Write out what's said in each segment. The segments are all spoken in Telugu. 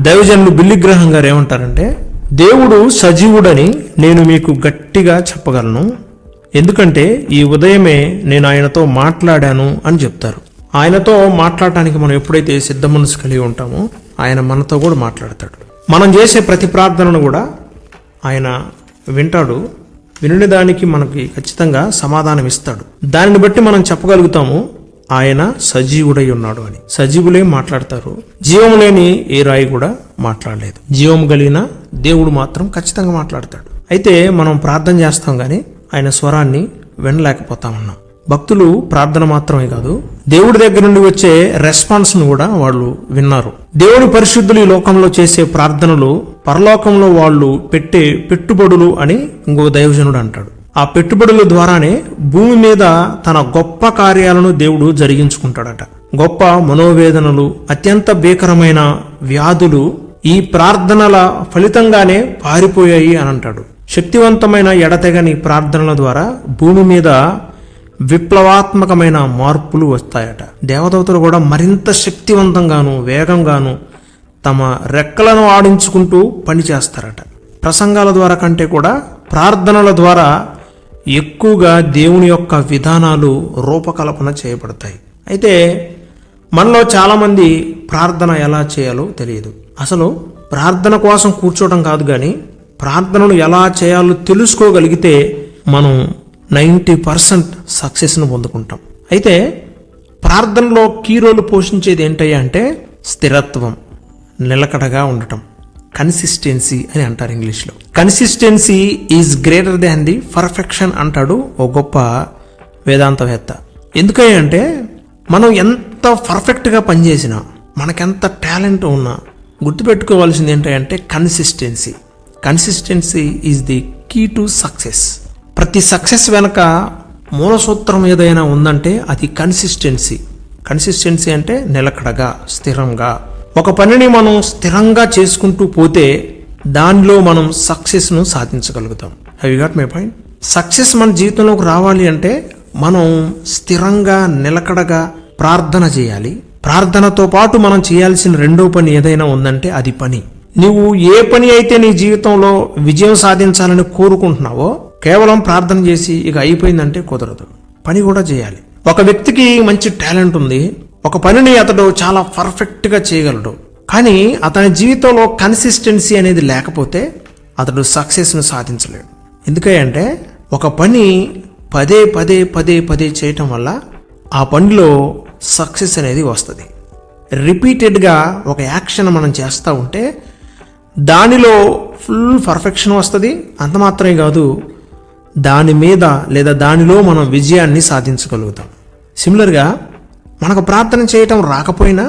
దైవజనులు బిల్లి గ్రహం గారు ఏమంటారంటే, దేవుడు సజీవుడని నేను మీకు గట్టిగా చెప్పగలను, ఎందుకంటే ఈ ఉదయమే నేను ఆయనతో మాట్లాడాను అని చెప్తారు. ఆయనతో మాట్లాడటానికి మనం ఎప్పుడైతే సిద్ధ మనసు కలిగి ఉంటామో ఆయన మనతో కూడా మాట్లాడతాడు. మనం చేసే ప్రతి ప్రార్థనను కూడా ఆయన వింటాడు. విని దానికి మనకి ఖచ్చితంగా సమాధానం ఇస్తాడు. దానిని బట్టి మనం చెప్పగలుగుతాము ఆయన సజీవుడై ఉన్నాడు అని. సజీవులే మాట్లాడతారు, జీవము లేని ఏ రాయి కూడా మాట్లాడలేదు. జీవము కలిగిన దేవుడు మాత్రం ఖచ్చితంగా మాట్లాడతాడు. అయితే మనం ప్రార్థన చేస్తాం కానీ ఆయన స్వరాన్ని వినలేకపోతా ఉన్నాం. భక్తులు ప్రార్థన మాత్రమే కాదు, దేవుడి దగ్గర నుండి వచ్చే రెస్పాన్స్ ను కూడా వాళ్ళు విన్నారు. దేవుడి పరిశుద్ధులు ఈ లోకంలో చేసే ప్రార్థనలు పరలోకంలో వాళ్ళు పెట్టే పెట్టుబడులు అని ఇంకో దైవజనుడు అంటాడు. ఆ పెట్టుబడుల ద్వారానే భూమి మీద తన గొప్ప కార్యాలను దేవుడు జరిగించుకుంటాడట. గొప్ప మనోవేదనలు, అత్యంత భీకరమైన వ్యాధులు ఈ ప్రార్థనల ఫలితంగానే పారిపోయాయి అని అంటాడు. శక్తివంతమైన ఎడతెగని ప్రార్థనల ద్వారా భూమి మీద విప్లవాత్మకమైన మార్పులు వస్తాయట. దేవదూతలు కూడా మరింత శక్తివంతంగాను వేగంగాను తమ రెక్కలను ఆడించుకుంటూ పనిచేస్తారట. ప్రసంగాల ద్వారా కంటే కూడా ప్రార్థనల ద్వారా ఎక్కువగా దేవుని యొక్క విధానాలు రూపకల్పన చేయబడతాయి. అయితే మనలో చాలామంది ప్రార్థన ఎలా చేయాలో తెలియదు. అసలు ప్రార్థన కోసం కూర్చోవడం కాదు, కానీ ప్రార్థనలు ఎలా చేయాలో తెలుసుకోగలిగితే మనం 90% సక్సెస్ను పొందుకుంటాం. అయితే ప్రార్థనలో కీ రోల్ పోషించేది ఏంటయ్యా అంటే స్థిరత్వం, నిలకడగా ఉండటం, కన్సిస్టెన్సీ అని అంటారు ఇంగ్లీష్లో. Consistency is greater than the perfection అంటాడు ఓ గొప్ప వేదాంతవేత్త. ఎందుకయ్యా అంటే మనం ఎంత పర్ఫెక్ట్గా పనిచేసినా, మనకెంత టాలెంట్ ఉన్నా గుర్తుపెట్టుకోవాల్సింది ఏంటంటే consistency. Consistency is the key to success. ప్రతి సక్సెస్ వెనక మూల సూత్రం ఏదైనా ఉందంటే అది కన్సిస్టెన్సీ. కన్సిస్టెన్సీ అంటే నిలకడగా, స్థిరంగా. ఒక పనిని మనం స్థిరంగా చేసుకుంటూ పోతే దానిలో మనం సక్సెస్ను సాధించగలుగుతాం. Have you got my point? Success మన జీవితంలోకి రావాలి అంటే మనం స్థిరంగా, నిలకడగా ప్రార్థన చేయాలి. ప్రార్థనతో పాటు మనం చేయాల్సిన రెండో పని ఏదైనా ఉందంటే అది పని. నువ్వు ఏ పని అయితే నీ జీవితంలో విజయం సాధించాలని కోరుకుంటున్నావో కేవలం ప్రార్థన చేసి ఇక అయిపోయిందంటే కుదరదు. పని కూడా చేయాలి. ఒక వ్యక్తికి మంచి టాలెంట్ ఉంది, ఒక పనిని అతడు చాలా పర్ఫెక్ట్గా చేయగలడు, కానీ అతని జీవితంలో కన్సిస్టెన్సీ అనేది లేకపోతే అతడు సక్సెస్ను సాధించలేడు. ఎందుకంటే ఒక పని పదే పదే పదే పదే చేయటం వల్ల ఆ పనిలో సక్సెస్ అనేది వస్తుంది. రిపీటెడ్గా ఒక యాక్షన్ మనం చేస్తూ ఉంటే దానిలో ఫుల్ పర్ఫెక్షన్ వస్తుంది. అంత మాత్రమే కాదు, దాని మీద లేదా దానిలో మనం విజయాన్ని సాధించగలుగుతాం. సిమిలర్గా మనకు ప్రార్థన చేయటం రాకపోయినా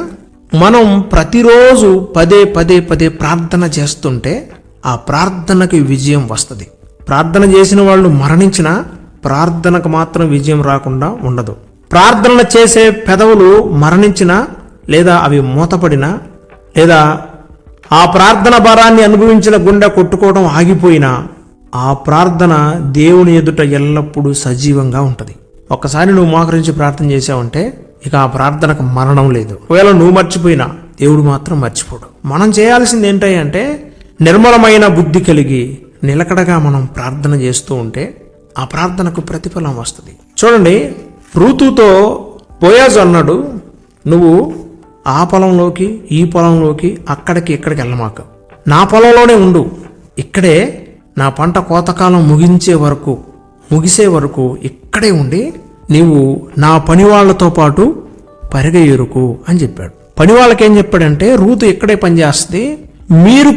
మనం ప్రతిరోజు పదే పదే పదే ప్రార్థన చేస్తుంటే ఆ ప్రార్థనకి విజయం వస్తుంది. ప్రార్థన చేసిన వాళ్ళు మరణించినా ప్రార్థనకు మాత్రం విజయం రాకుండా ఉండదు. ప్రార్థన చేసే పెదవులు మరణించినా లేదా అవి మూతపడినా లేదా ఆ ప్రార్థన భారాన్ని అనుభవించిన గుండె కొట్టుకోవడం ఆగిపోయినా ఆ ప్రార్థన దేవుని ఎదుట ఎల్లప్పుడూ సజీవంగా ఉంటుంది. ఒక్కసారి నువ్వు మోకరించి ప్రార్థన చేసావంటే ఇక ఆ ప్రార్థనకు మరణం లేదు. ఒకవేళ నువ్వు మర్చిపోయినా దేవుడు మాత్రం మర్చిపోడు. మనం చేయాల్సింది ఏంటంటే నిర్మలమైన బుద్ధి కలిగి నిలకడగా మనం ప్రార్థన చేస్తూ ఉంటే ఆ ప్రార్థనకు ప్రతిఫలం వస్తుంది. చూడండి, రూతుతో బోయాజు అన్నాడు, నువ్వు ఆ పొలంలోకి ఈ పొలంలోకి అక్కడికి ఇక్కడికి వెళ్ళమాక, నా పొలంలోనే ఉండు, ఇక్కడే నా పంట కోతకాలం ముగిసే వరకు ఇక్కడే ఉండి నీవు నా పనివాళ్లతో పాటు పరిగెయ్యరుకు అని చెప్పాడు. పనివాళ్ళకి ఏం చెప్పాడంటే, రూతు ఇక్కడే పనిచేస్తుంది, మీరు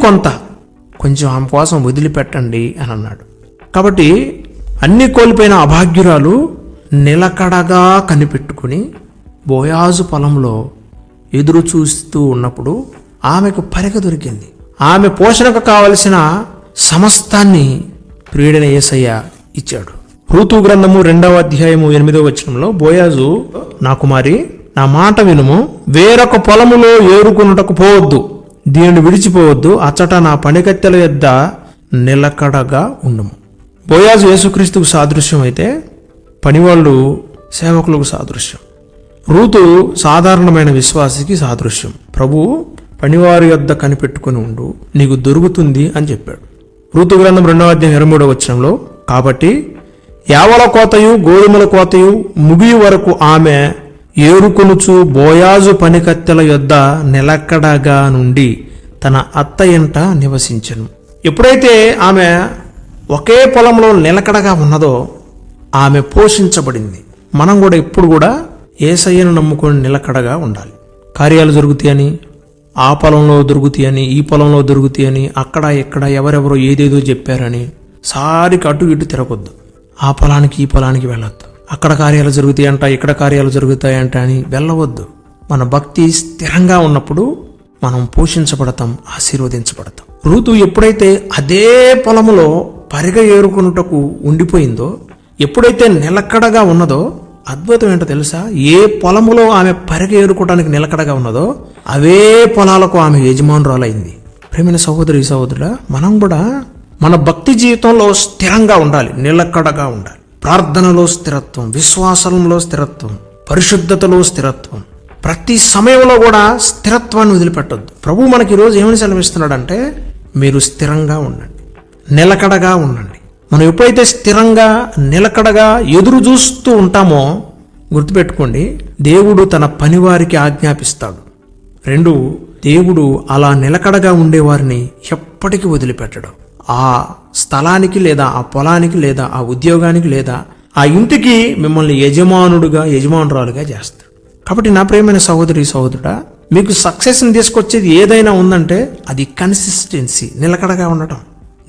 కొంచెం ఆమె కోసం వదిలిపెట్టండి అని అన్నాడు. కాబట్టి అన్ని కోల్పోయిన అభాగ్యురాలు నిలకడగా కనిపెట్టుకుని బోయాజు పొలంలో ఎదురు చూస్తూ ఉన్నప్పుడు ఆమెకు పరిగ దొరికింది. ఆమె పోషణకు కావలసిన సమస్తాన్ని ప్రియుడైన యేసయ్య ఇచ్చాడు. రూతు గ్రంథము 2వ అధ్యాయము 8వ వచనంలో బోయాజు, నా కుమారి, నా మాట వినుము, వేరొక పొలములో ఏరుకున్నటకు పోవద్దు, దీనిని విడిచిపోవద్దు, అచ్చట నా పనికత్తెల యొద్ద నిలకడగా ఉండుము. బోయాజు యేసుక్రీస్తుకు సాదృశ్యం అయితే పనివాళ్ళు సేవకులకు సాదృశ్యం. రూతు సాధారణమైన విశ్వాసికి సాదృశ్యం. ప్రభు పనివారి యొద్ద కనిపెట్టుకుని ఉండు, నీకు దొరుకుతుంది అని చెప్పాడు. రూతు గ్రంథం 2:23 కాబట్టి యావల కోతయు గోధుమల కోతయు ముగియు వరకు ఆమె ఏరుకొనుచు బోయాజు పనికత్తెల యొద్ద నిలకడగా నుండి తన అత్త ఇంట నివసించెను. ఎప్పుడైతే ఆమె ఒకే పొలంలో నిలకడగా ఉన్నదో ఆమె పోషించబడింది. మనం కూడా ఎప్పుడు కూడా యేసయ్యను నమ్ముకొని నిలకడగా ఉండాలి. కార్యాలు జరుగుతాయని, ఆ పొలంలో దొరుకుతాయని, ఈ పొలంలో దొరుకుతాయని, అక్కడ ఇక్కడ ఎవరెవరో ఏదేదో చెప్పారని సారికి అటు ఇటు తిరగొద్దు. ఆ పొలానికి ఈ పొలానికి వెళ్ళొద్దు. అక్కడ కార్యాలు జరుగుతాయంట, ఇక్కడ కార్యాలు జరుగుతాయంట అని వెళ్ళవద్దు. మన భక్తి స్థిరంగా ఉన్నప్పుడు మనం పోషించబడతాం, ఆశీర్వదించబడతాం. రూతు ఎప్పుడైతే అదే పొలములో పరిగ ఏరుకున్నటకు ఉండిపోయిందో, ఎప్పుడైతే నిలకడగా ఉన్నదో, అద్భుతం ఏంటో తెలుసా? ఏ పొలములో ఆమె పరిగ ఏరుకోవడానికి నిలకడగా ఉన్నదో అవే పొలాలకు ఆమె యజమానురాలైంది. ప్రేమైన సహోదరి సహోదరుడా, మనం కూడా మన భక్తి జీవితంలో స్థిరంగా ఉండాలి, నిలకడగా ఉండాలి. ప్రార్థనలో స్థిరత్వం, విశ్వాసంలో స్థిరత్వం, పరిశుద్ధతలో స్థిరత్వం. ప్రతి సమయంలో కూడా స్థిరత్వాన్ని వదిలిపెట్టొద్దు. ప్రభు మనకి ఈరోజు ఏమని సెలవిస్తున్నాడంటే, మీరు స్థిరంగా ఉండండి, నిలకడగా ఉండండి. మనం ఎప్పుడైతే స్థిరంగా నిలకడగా ఎదురు చూస్తూ ఉంటామో, గుర్తుపెట్టుకోండి, దేవుడు తన పనివారికి ఆజ్ఞాపిస్తాడు. 2, దేవుడు అలా నిలకడగా ఉండేవారిని ఎప్పటికీ వదిలిపెట్టడు. ఆ స్థలానికి లేదా ఆ పొలానికి లేదా ఆ ఉద్యోగానికి లేదా ఆ ఇంటికి మిమ్మల్ని యజమానురాలుగా చేస్తాడు. కాబట్టి నా ప్రియమైన సహోదరి సహోదరుడా, మీకు సక్సెస్ని తీసుకొచ్చేది ఏదైనా ఉందంటే అది కన్సిస్టెన్సీ, నిలకడగా ఉండటం.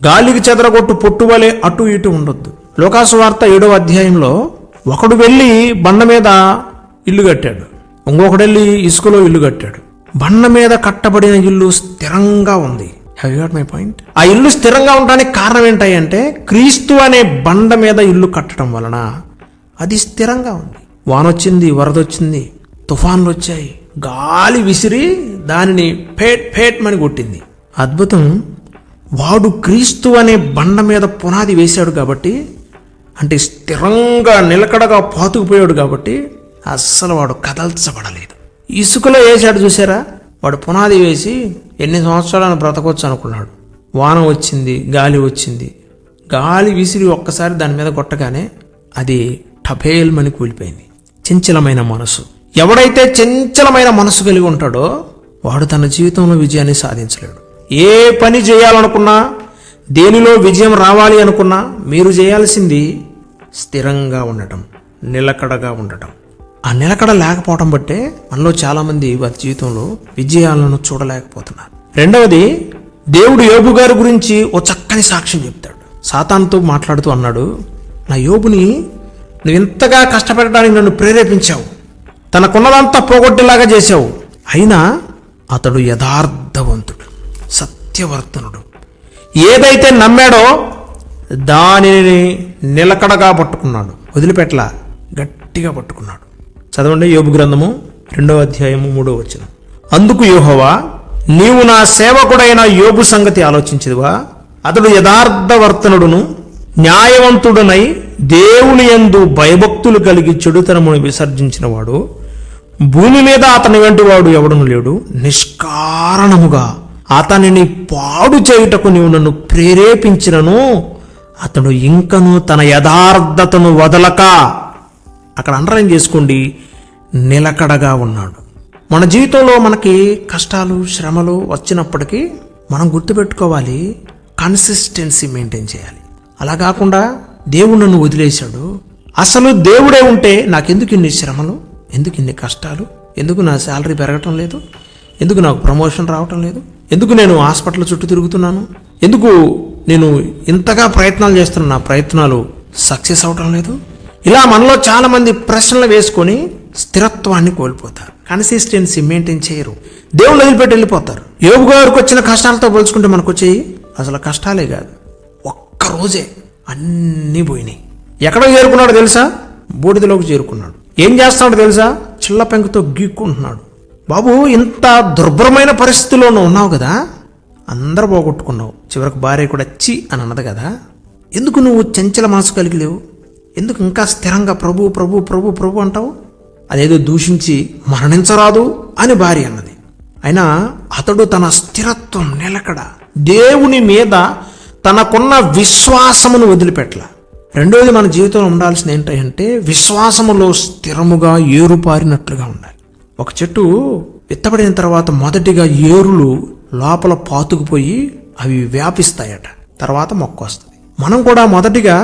గాలికి చెదరగొట్టు పొట్టువలే అటు ఇటు ఉండొద్దు. లోకాసువార్త 7వ అధ్యాయంలో ఒకడు వెళ్ళి బండ మీద ఇల్లు కట్టాడు, ఇంకొకడు వెళ్ళి ఇసుకలో ఇల్లు కట్టాడు. బండ మీద కట్టబడిన ఇల్లు స్థిరంగా ఉంది. Have you got my point? ఆ ఇల్లు స్థిరంగా ఉండడానికి కారణం ఏంటంటే, క్రీస్తు అనే బండ మీద ఇల్లు కట్టడం వలన అది స్థిరంగా ఉంది. వానొచ్చింది, వరదొచ్చింది, తుఫాన్లు వచ్చాయి, గాలి విసిరి దానిని ఫేట్ మని కొట్టింది. అద్భుతం. వాడు క్రీస్తు అనే బండ మీద పునాది వేశాడు కాబట్టి, అంటే స్థిరంగా నిలకడగా పాతుకుపోయాడు కాబట్టి అస్సలు వాడు కదల్చబడలేదు. ఇసుకలో వేసాడు చూసారా, వాడు పునాది వేసి ఎన్ని సంవత్సరాలను బ్రతకొచ్చు అనుకున్నాడు. వాన వచ్చింది, గాలి వచ్చింది, గాలి విసిరి ఒక్కసారి దాని మీద కొట్టగానే అది టపేల్మని కూలిపోయింది. చంచలమైన మనసు. ఎవడైతే చంచలమైన మనసు కలిగి ఉంటాడో వాడు తన జీవితంలో విజయాన్ని సాధించలేడు. ఏ పని చేయాలనుకున్నా, దేనిలో విజయం రావాలి అనుకున్నా, మీరు చేయాల్సింది స్థిరంగా ఉండటం, నిలకడగా ఉండటం. ఆ నిలకడ లేకపోవడం బట్టే మనలో చాలామంది వారి జీవితంలో విజయాలను చూడలేకపోతున్నారు. 2వది, దేవుడు యోబు గారి గురించి ఓ చక్కని సాక్ష్యం చెప్తాడు. సాతానుతో మాట్లాడుతూ అన్నాడు, నా యోబుని నువ్వు ఇంతగా కష్టపెట్టడానికి నన్ను ప్రేరేపించావు, తనకున్నదంతా పోగొట్టేలాగా చేశావు, అయినా అతడు యథార్థవంతుడు, సత్యవర్తనుడు. ఏదైతే నమ్మాడో దానిని నిలకడగా పట్టుకున్నాడు, వదిలిపెట్టలా, గట్టిగా పట్టుకున్నాడు. చదవండి యోబు గ్రంథము 2వ అధ్యాయము 3వ వచనం. అందుకు యెహోవా, నీవు నా సేవకుడైన యోబు సంగతి ఆలోచించదువా? అతడు యథార్థవర్తనుడును న్యాయవంతుడునై దేవుని యందు భయభక్తులు కలిగి చెడుతనమును విసర్జించిన వాడు, భూమి మీద అతని వెంట వాడు ఎవడును లేడు. నిష్కారణముగా అతనిని పాడు చేయుటకు నీవు నన్ను ప్రేరేపించినను అతడు ఇంకను తన యథార్థతను వదలక, అక్కడ అండర్లైన్ చేసుకోండి, నిలకడగా ఉన్నాడు. మన జీవితంలో మనకి కష్టాలు శ్రమలు వచ్చినప్పటికీ మనం గుర్తుపెట్టుకోవాలి, కన్సిస్టెన్సీ మెయింటైన్ చేయాలి. అలా కాకుండా దేవుడు నన్ను వదిలేశాడు, అసలు దేవుడే ఉంటే నాకెందుకు ఇన్ని శ్రమలు, ఎందుకు ఇన్ని కష్టాలు, ఎందుకు నా శాలరీ పెరగటం లేదు, ఎందుకు నాకు ప్రమోషన్ రావటం లేదు, ఎందుకు నేను హాస్పిటల్ చుట్టూ తిరుగుతున్నాను, ఎందుకు నేను ఇంతగా ప్రయత్నాలు చేస్తున్నా, నా ప్రయత్నాలు సక్సెస్ అవటం లేదు. ఇలా మనలో చాలా మంది ప్రశ్నలు వేసుకొని స్థిరత్వాన్ని కోల్పోతారు, కన్సిస్టెన్సీ మెయింటైన్ చేయరు, దేవుళ్ళు వదిలిపెట్టి వెళ్ళిపోతారు. యోబు గారికి వచ్చిన కష్టాలతో పోల్చుకుంటే మనకు వచ్చేవి అసలు కష్టాలే కాదు, ఒక్కరోజే అన్నీ పోయినాయి. ఎక్కడో చేరుకున్నాడు తెలుసా? బూడిదలోకి చేరుకున్నాడు. ఏం చేస్తున్నాడు తెలుసా? చిల్ల పెంకుతో గీక్కుంటున్నాడు. బాబు, ఇంత దుర్భరమైన పరిస్థితుల్లోనూ ఉన్నావు కదా, అందరూ పోగొట్టుకున్నావు, చివరికి భార్య కూడా చి అని అన్నది కదా, ఎందుకు నువ్వు చంచల మనసు కలిగి లేవు? ఎందుకు ఇంకా స్థిరంగా ప్రభు ప్రభు ప్రభు ప్రభు అంటావు? అదేదో దూషించి మరణించరాదు అని భార్య అన్నది. అయినా అతడు తన స్థిరత్వం, నిలకడ, దేవుని మీద తనకున్న విశ్వాసమును వదిలిపెట్టల. రెండోది మన జీవితంలో ఉండాల్సింది ఏంటంటే విశ్వాసములో స్థిరముగా ఏరుపారినట్లుగా ఉండాలి. ఒక చెట్టు విత్తబడిన తర్వాత మొదటిగా ఏరులు లోపల పాతుకుపోయి అవి వ్యాపిస్తాయట, తర్వాత మొక్క వస్తుంది. మనం కూడా మొదటిగా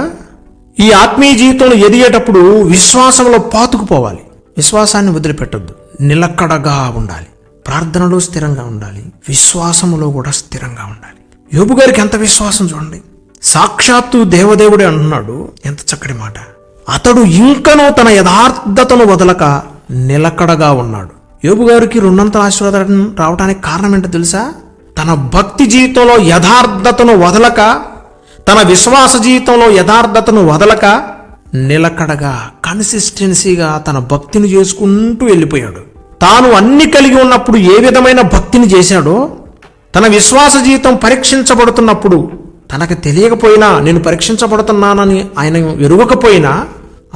ఈ ఆత్మీయ జీవితంలో ఎదిగేటప్పుడు విశ్వాసంలో పాతుకుపోవాలి. విశ్వాసాన్ని వదిలిపెట్టొద్దు, నిలకడగా ఉండాలి, ప్రార్థనలో స్థిరంగా ఉండాలి, విశ్వాసములో కూడా స్థిరంగా ఉండాలి. యోబు గారికి ఎంత విశ్వాసం చూడండి. సాక్షాత్తు దేవదేవుడే అంటున్నాడు, ఎంత చక్కటి మాట. అతడు ఇంకనూ తన యథార్థతను వదలక నిలకడగా ఉన్నాడు. యోబు గారికి 200 ఆశీర్వాదం రావడానికి కారణం ఏంటో తెలుసా? తన భక్తి జీవితంలో యథార్థతను వదలక, తన విశ్వాస జీవితంలో యథార్థతను వదలక నిలకడగా, కన్సిస్టెన్సీగా తన భక్తిని చేసుకుంటూ వెళ్ళిపోయాడు. తాను అన్ని కలిగి ఉన్నప్పుడు ఏ విధమైన భక్తిని చేశాడో, తన విశ్వాస జీవితం పరీక్షించబడుతున్నప్పుడు తనకు తెలియకపోయినా, నేను పరీక్షించబడుతున్నానని ఆయన ఎరుగకపోయినా,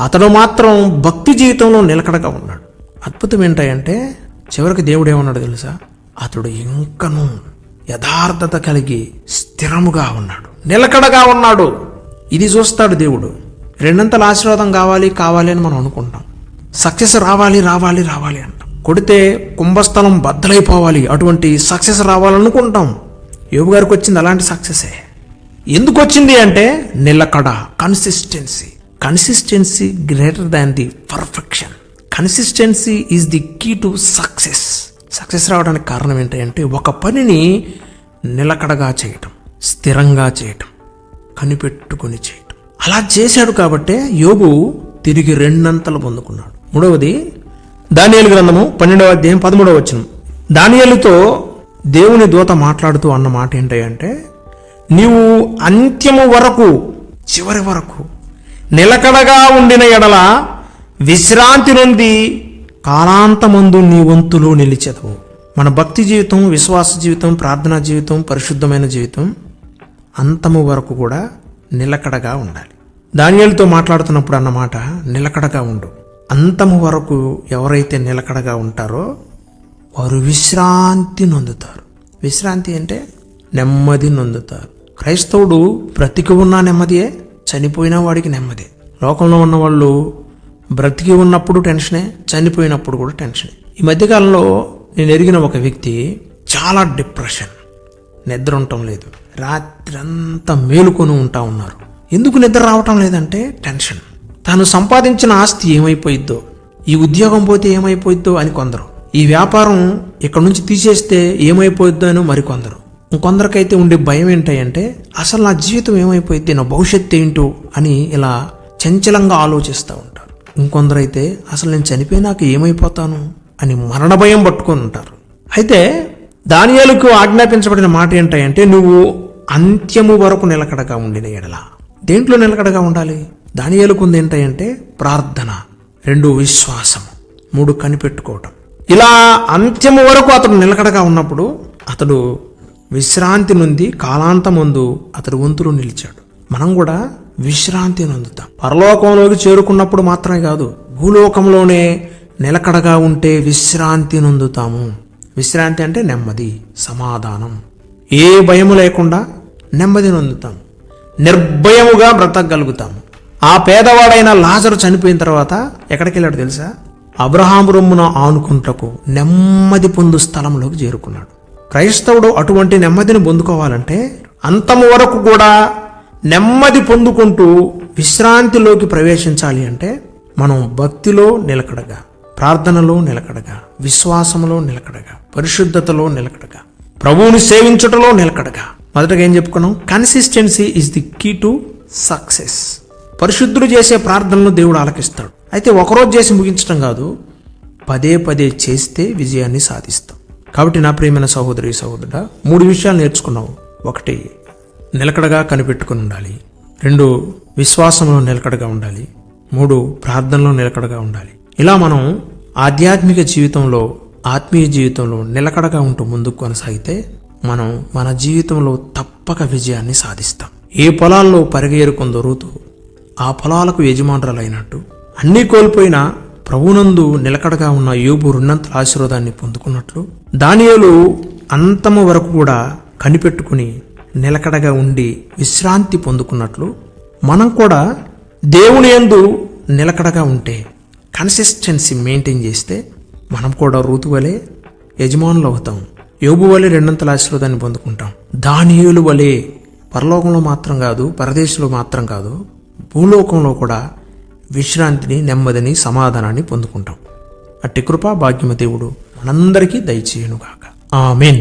అతడు మాత్రం భక్తి జీవితంలో నిలకడగా ఉన్నాడు. అద్భుతం ఏంటంటే చివరికి దేవుడు ఏమన్నాడు తెలుసా? అతడు ఇంకనూ యథార్థత కలిగి స్థిరముగా ఉన్నాడు, నిలకడగా ఉన్నాడు. ఇది చూస్తాడు దేవుడు. 200 ఆశీర్వాదం కావాలి అని మనం అనుకుంటాం. సక్సెస్ రావాలి అంటాం. కొడితే కుంభస్థలం బద్దలైపోవాలి, అటువంటి సక్సెస్ రావాలనుకుంటాం. యోబు గారికి వచ్చింది అలాంటి సక్సెసే. ఎందుకు వచ్చింది అంటే నిలకడ, consistency greater than the perfection. Consistency is the key to success రావడానికి కారణం ఏంటంటే ఒక పనిని నిలకడగా చేయటం, స్థిరంగా చేయటం, కనిపెట్టుకుని చేయటం. అలా చేశాడు కాబట్టే యోబు తిరిగి 2 పొందుకున్నాడు. మూడవది దానియేలు గ్రంథము 12వ అధ్యాయం 13వ వచనం. దానియేలుతో దేవుని దూత మాట్లాడుతూ అన్న మాట ఏంటంటే, నీవు అంత్యము వరకు, చివరి వరకు నిలకడగా ఉండిన ఎడల విశ్రాంతి నుండి కాలాంతమందు నీ వంతులో నిలిచెదవు. మన భక్తి జీవితం, విశ్వాస జీవితం, ప్రార్థనా జీవితం, పరిశుద్ధమైన జీవితం అంతము వరకు కూడా నిలకడగా ఉండాలి. దానియేలుతో మాట్లాడుతున్నప్పుడు అన్నమాట నిలకడగా ఉండు. అంతము వరకు ఎవరైతే నిలకడగా ఉంటారో వారు విశ్రాంతి నొందుతారు. విశ్రాంతి అంటే నెమ్మది నొందుతారు. క్రైస్తవుడు బ్రతికి ఉన్నా నెమ్మదియే, చనిపోయినా వాడికి నెమ్మదే. లోకంలో ఉన్న వాళ్ళు బ్రతికి ఉన్నప్పుడు టెన్షనే, చనిపోయినప్పుడు కూడా టెన్షనే. ఈ మధ్యకాలంలో నేను ఎరిగిన ఒక వ్యక్తి చాలా డిప్రెషన్, నిద్ర ఉండటం లేదు, రాత్రి అంతా మేలుకొని ఉంటా ఉన్నారు. ఎందుకు నిద్ర రావటం లేదంటే టెన్షన్. తాను సంపాదించిన ఆస్తి ఏమైపోయిద్దో, ఈ ఉద్యోగం పోతే ఏమైపోయిద్దో అని కొందరు, ఈ వ్యాపారం ఇక్కడ నుంచి తీసేస్తే ఏమైపోయిద్దో అని మరికొందరు. ఇంకొందరికైతే ఉండే భయం ఏంటంటే అసలు నా జీవితం ఏమైపోయిద్ది, నా భవిష్యత్తు ఏంటో అని ఇలా చంచలంగా ఆలోచిస్తూ ఉంటారు. ఇంకొందరైతే అసలు నేను చనిపోయినాక ఏమైపోతాను అని మరణ భయం పట్టుకొని ఉంటారు. అయితే దానియేలుకు ఆజ్ఞాపించబడిన మాట ఏంటంటే నువ్వు అంత్యము వరకు నిలకడగా ఉండిన ఎడల. దేంట్లో నిలకడగా ఉండాలి? దానియేలుకు ఉంది ఏంటంటే ప్రార్థన, 2 విశ్వాసం, 3 కనిపెట్టుకోవటం. ఇలా అంత్యము వరకు అతడు నిలకడగా ఉన్నప్పుడు అతడు విశ్రాంతి నుండి కాలాంతమందు అతడు వంతులు నిలిచాడు. మనం కూడా విశ్రాంతి నొందుతాం. పరలోకంలోకి చేరుకున్నప్పుడు మాత్రమే కాదు, భూలోకంలోనే నిలకడగా ఉంటే విశ్రాంతి నొందుతాము. విశ్రాంతి అంటే నెమ్మది, సమాధానం, ఏ భయము లేకుండా నెమ్మది నొందుతాం, నిర్భయముగా బ్రతకగలుగుతాము. ఆ పేదవాడైన లాజరు చనిపోయిన తర్వాత ఎక్కడికి వెళ్ళాడు తెలుసా? అబ్రహాము రొమ్మున ఆనుకుంటకు నెమ్మది పొందు స్థలంలోకి చేరుకున్నాడు. క్రైస్తవుడు అటువంటి నెమ్మదిని పొందుకోవాలంటే అంతము వరకు కూడా నెమ్మది పొందుకుంటూ విశ్రాంతిలోకి ప్రవేశించాలి అంటే మనం భక్తిలో నిలకడగా, ప్రార్థనలో నిలకడగా, విశ్వాసంలో నిలకడగా, పరిశుద్ధతలో నిలకడగా, ప్రభువుని సేవించుటలో నిలకడగా. మొదటగా ఏం చెప్పుకున్నాం? Consistency is the key to success. పరిశుద్ధులు చేసే ప్రార్థనలు దేవుడు ఆలకిస్తాడు. అయితే ఒకరోజు చేసి ముగించడం కాదు, పదే చేస్తే విజయాన్ని సాధిస్తాం. కాబట్టి నా ప్రియమైన సహోదరి సహోదరుడా, 3 విషయాలు నేర్చుకున్నావు. 1, నిలకడగా కనిపెట్టుకుని ఉండాలి. 2, విశ్వాసంలో నిలకడగా ఉండాలి. 3, ప్రార్థనలో నిలకడగా ఉండాలి. ఇలా మనం ఆధ్యాత్మిక జీవితంలో, ఆత్మీయ జీవితంలో నిలకడగా ఉంటూ ముందుకు కొనసాగితే మనం మన జీవితంలో తప్పక విజయాన్ని సాధిస్తాం. ఏ పొలాల్లో పరిగెరుకుందో రూతు ఆ పొలాలకు యజమానురాలైనట్టు అన్నీ కోల్పోయినా ప్రభువునందు నిలకడగా ఉన్న యోబు రెండంతల ఆశీర్వాదాన్ని పొందుకున్నట్లు, దానియేలు అంతము వరకు కూడా కనిపెట్టుకుని నిలకడగా ఉండి విశ్రాంతి పొందుకున్నట్లు, మనం కూడా దేవుని యందు నిలకడగా ఉంటే, కన్సిస్టెన్సీ మెయింటైన్ చేస్తే మనం కూడా రూతు వలె యజమానులు అవుతాం. యోబు వలె రెండంతల ఆశీర్వాదాన్ని పొందుకుంటాం. దానియేలు వలె పరలోకంలో మాత్రం కాదు, పరదేశంలో మాత్రం కాదు, భూలోకంలో కూడా విశ్రాంతిని, నెమ్మదిని, సమాధానాన్ని పొందుకుంటాం. అట్టి కృపా భాగ్యము దేవుడు మనందరికీ దయచేయునుగాక. ఆమేన్.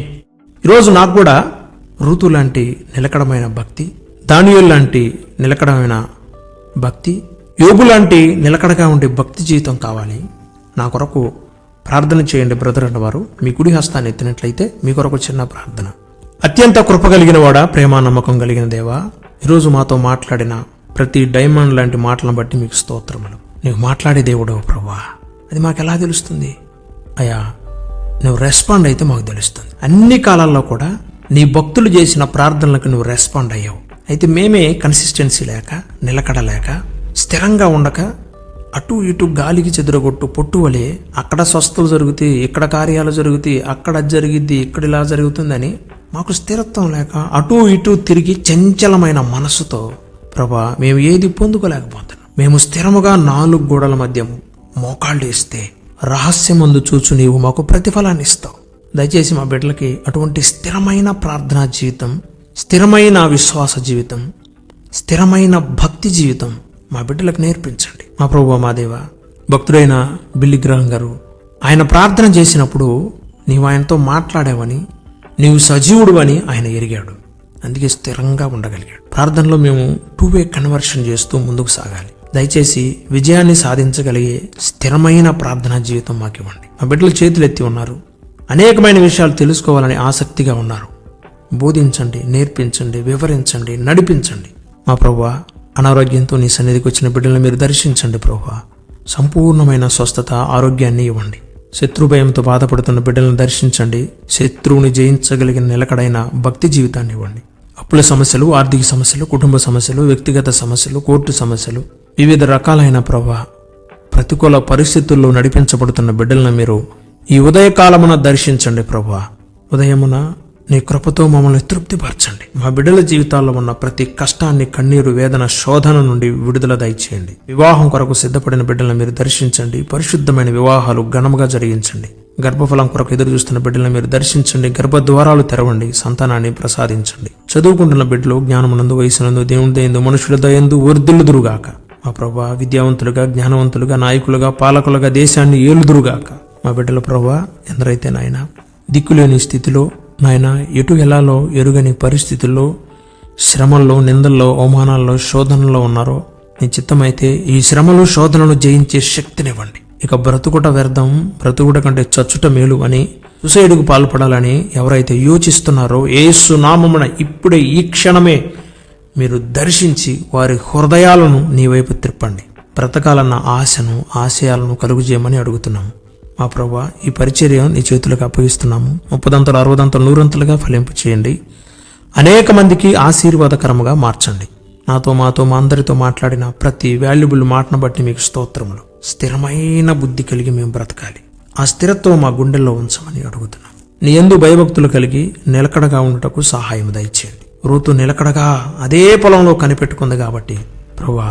ఈరోజు నాకు కూడా రూతు లాంటి నిలకడమైన భక్తి, దానియేలు లాంటి నిలకడమైన భక్తి, యోబు లాంటి నిలకడగా ఉండే భక్తి జీవితం కావాలి. నా కొరకు ప్రార్థన చేయండి బ్రదర్ అన్నవారు. మీ కుడి హస్తాన్ని ఎత్తినట్లయితే మీ కొరకు చిన్న ప్రార్థన. అత్యంత కృప కలిగిన వాడా, ప్రేమ నమ్మకం కలిగిన దేవా, ఈరోజు మాతో మాట్లాడిన ప్రతి డైమండ్ లాంటి మాటలను బట్టి మీకు స్తోత్రములు. నీవు మాట్లాడే దేవుడవు ప్రభువా, అది మాకు ఎలా తెలుస్తుంది అయ్యా? నువ్వు రెస్పాండ్ అయితే మాకు తెలుస్తుంది. అన్ని కాలాల్లో కూడా నీ భక్తులు చేసిన ప్రార్థనలకు నువ్వు రెస్పాండ్ అయ్యావు. అయితే మేమే కన్సిస్టెన్సీ లేక, నిలకడలేక, స్థిరంగా ఉండక, అటు ఇటు గాలికి చెదరగొట్టు పొట్టు వలె అక్కడ స్వస్థలు జరుగుతాయి, ఇక్కడ కార్యాలు జరుగుతాయి, అక్కడ జరిగిద్ది, ఇక్కడ ఇలా జరుగుతుందని మాకు స్థిరత్వం లేక అటు ఇటు తిరిగి చంచలమైన మనసుతో ప్రభా మేము ఏది పొందుకోలేకపోతున్నాం. మేము స్థిరముగా 4 గోడల మధ్య మోకాళ్ళు వేస్తే రహస్యమందు చూచు నీవు మాకు ప్రతిఫలాన్ని ఇస్తావు. దయచేసి మా బిడ్డలకి అటువంటి స్థిరమైన ప్రార్థనా జీవితం, స్థిరమైన విశ్వాస జీవితం, స్థిరమైన భక్తి జీవితం మా బిడ్డలకు నేర్పించండి. మా ప్రభువా, మా దేవ, భక్తుడైన బిల్లీ గ్రహం గారు ఆయన ప్రార్థన చేసినప్పుడు నీవు ఆయనతో మాట్లాడావని, నీవు సజీవుడు అని ఆయన ఎరిగాడు. అందుకే స్థిరంగా ఉండగలిగాడు. ప్రార్థనలో మేము 2-way కన్వర్షన్ చేస్తూ ముందుకు సాగాలి. దయచేసి విజయాన్ని సాధించగలిగే స్థిరమైన ప్రార్థనా జీవితం మాకు ఇవ్వండి. మా బిడ్డలు చేతులు ఎత్తి ఉన్నారు, అనేకమైన విషయాలు తెలుసుకోవాలని ఆసక్తిగా ఉన్నారు. బోధించండి, నేర్పించండి, వివరించండి, నడిపించండి. మా ప్రభువా, అనారోగ్యంతో నీ సన్నిధికి వచ్చిన బిడ్డలను మీరు దర్శించండి ప్రభువా. సంపూర్ణమైన స్వస్థత, ఆరోగ్యాన్ని ఇవ్వండి. శత్రు భయంతో బాధపడుతున్న బిడ్డలను దర్శించండి. శత్రువుని జయించగలిగిన నిలకడైన భక్తి జీవితాన్ని ఇవ్వండి. అప్పుల సమస్యలు, ఆర్థిక సమస్యలు, కుటుంబ సమస్యలు, వ్యక్తిగత సమస్యలు, కోర్టు సమస్యలు, వివిధ రకాలైన ప్రభువా ప్రతికూల పరిస్థితుల్లో నడిపించబడుతున్న బిడ్డలను మీరు ఈ ఉదయకాలమున దర్శించండి ప్రభువా. ఉదయమున నీ కృపతో మమ్మల్ని తృప్తిపరచండి. మా బిడ్డల జీవితాల్లో ఉన్న ప్రతి కష్టాన్ని, కన్నీరు, వేదన, శోధన నుండి విడుదల దయచేయండి. వివాహం కొరకు సిద్ధపడిన బిడ్డలను మీరు దర్శించండి. పరిశుద్ధమైన వివాహాలు ఘనముగా జరిగించండి. గర్భఫలం కొరకు ఎదురు చూస్తున్న బిడ్డలను మీరు దర్శించండి. గర్భద్వారాలు తెరవండి. సంతానాన్ని ప్రసాదించండి. చదువుకుంటున్న బిడ్డలు జ్ఞానమునందు, వయసునందు, దేవుని దయందు, మనుషుల దయందు వర్ధిల్లుదురుగాక. మా ప్రభువా, విద్యావంతులుగా, జ్ఞానవంతులుగా, నాయకులుగా, పాలకులుగా దేశాన్ని ఏలుదురుగాక. మా బిడ్డల ప్రభువా, ఎందరైతే నాయన దిక్కులేని స్థితిలో, నాయన ఎటు ఎలాలో ఎరుగని పరిస్థితుల్లో, శ్రమల్లో, నిందల్లో, అవమానాల్లో, శోధనలో ఉన్నారో, నీ చిత్తమైతే ఈ శ్రమలు, శోధనలు జయించే శక్తినివ్వండి. ఇక బ్రతుకుట వ్యర్థం, బ్రతుకుట కంటే చచ్చుట మేలు అని, సుసైడ్కు పాల్పడాలని ఎవరైతే యోచిస్తున్నారో, యేసు నామమున ఇప్పుడే ఈ క్షణమే మీరు దర్శించి వారి హృదయాలను నీ వైపు త్రిప్పండి. బ్రతకాలన్న ఆశను, ఆశయాలను కలుగుజేయమని అడుగుతున్నాము. మా ప్రభువా, ఈ పరిచర్య నీ చేతులకు అప్పగిస్తున్నాము. 30 60 100 ఫలింపు చేయండి. అనేక మందికి ఆశీర్వాదకరముగా మార్చండి. నాతో, మాతో, మా అందరితో మాట్లాడిన ప్రతి వాల్యుబుల్ మాటను బట్టి మీకు స్తోత్రములు. స్థిరమైన బుద్ధి కలిగి మేము బ్రతకాలి. ఆ స్థిరత్వం మా గుండెల్లో ఉంచమని అడుగుతున్నాం. నీ యందు భయభక్తులు కలిగి నిలకడగా ఉండటకు సహాయం దయచేయండి. రూతు నిలకడగా అదే పొలంలో కనిపెట్టుకుంది కాబట్టి ప్రభువా,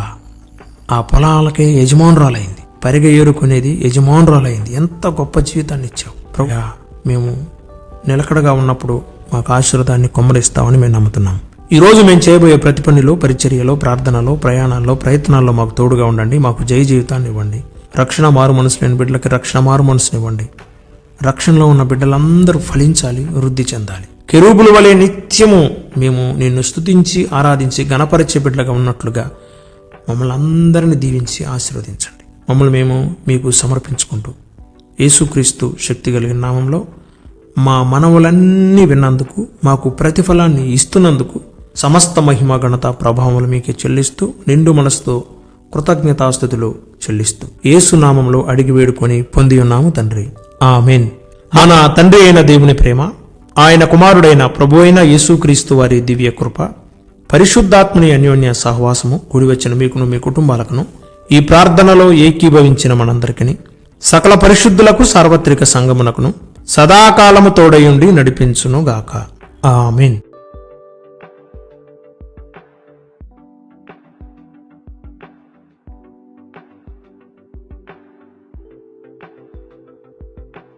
ఆ పొలాలకే యజమానురాలైంది. పరిగ ఏరుకునేది యజమానురాలైంది. ఎంత గొప్ప జీవితాన్ని ఇచ్చావు ప్రభువా. మేము నిలకడగా ఉన్నప్పుడు మాకు ఆశీర్వాదాన్ని కొమ్మరిస్తామని మేము నమ్ముతున్నాం. ఈరోజు మేము చేయబోయే ప్రతి పనిలో, పరిచర్యలో, ప్రార్థనలో, ప్రయాణాల్లో, ప్రయత్నాల్లో మాకు తోడుగా ఉండండి. మాకు జయ జీవితాన్ని ఇవ్వండి. రక్షణ మారు మనసు లేని బిడ్డలకి రక్షణ మారు మనసుని ఇవ్వండి. రక్షణలో ఉన్న బిడ్డలందరూ ఫలించాలి, వృద్ధి చెందాలి. కెరూబుల వలె నిత్యము మేము నిన్ను స్తుతించి, ఆరాధించి, గణపరిచే బిడ్డలుగా ఉన్నట్లుగా మమ్మల్ని అందరినీ దీవించి ఆశీర్వదించండి. మమ్మల్ని మేము మీకు సమర్పించుకుంటూ యేసుక్రీస్తు శక్తి కలిగిన నామంలో మా మనవులన్నీ విన్నందుకు, మాకు ప్రతిఫలాన్ని ఇస్తున్నందుకు సమస్త మహిమ, ఘనత, ప్రభావములు మీకే చెల్లిస్తూ, నిండు మనసుతో కృతజ్ఞతాస్తుతులు చెల్లిస్తూ యేసు నామంలో అడిగి వేడుకొని పొంది ఉన్నాము తండ్రి. ఆమేన్. మన తండ్రి అయిన దేవుని ప్రేమ, ఆయన కుమారుడైన ప్రభు అయిన యేసుక్రీస్తు వారి దివ్య కృప, పరిశుద్ధాత్మని అన్యోన్య సహవాసము కూడివచ్చిన మీకును, మీ కుటుంబాలకును ఈ ప్రార్థనలో ఏకీభవించిన మనందరికీ సకల పరిశుద్ధులకు సార్వత్రిక సంగమునకును సదాకాలము తోడయుండి నడిపించును గాక. ఆమేన్.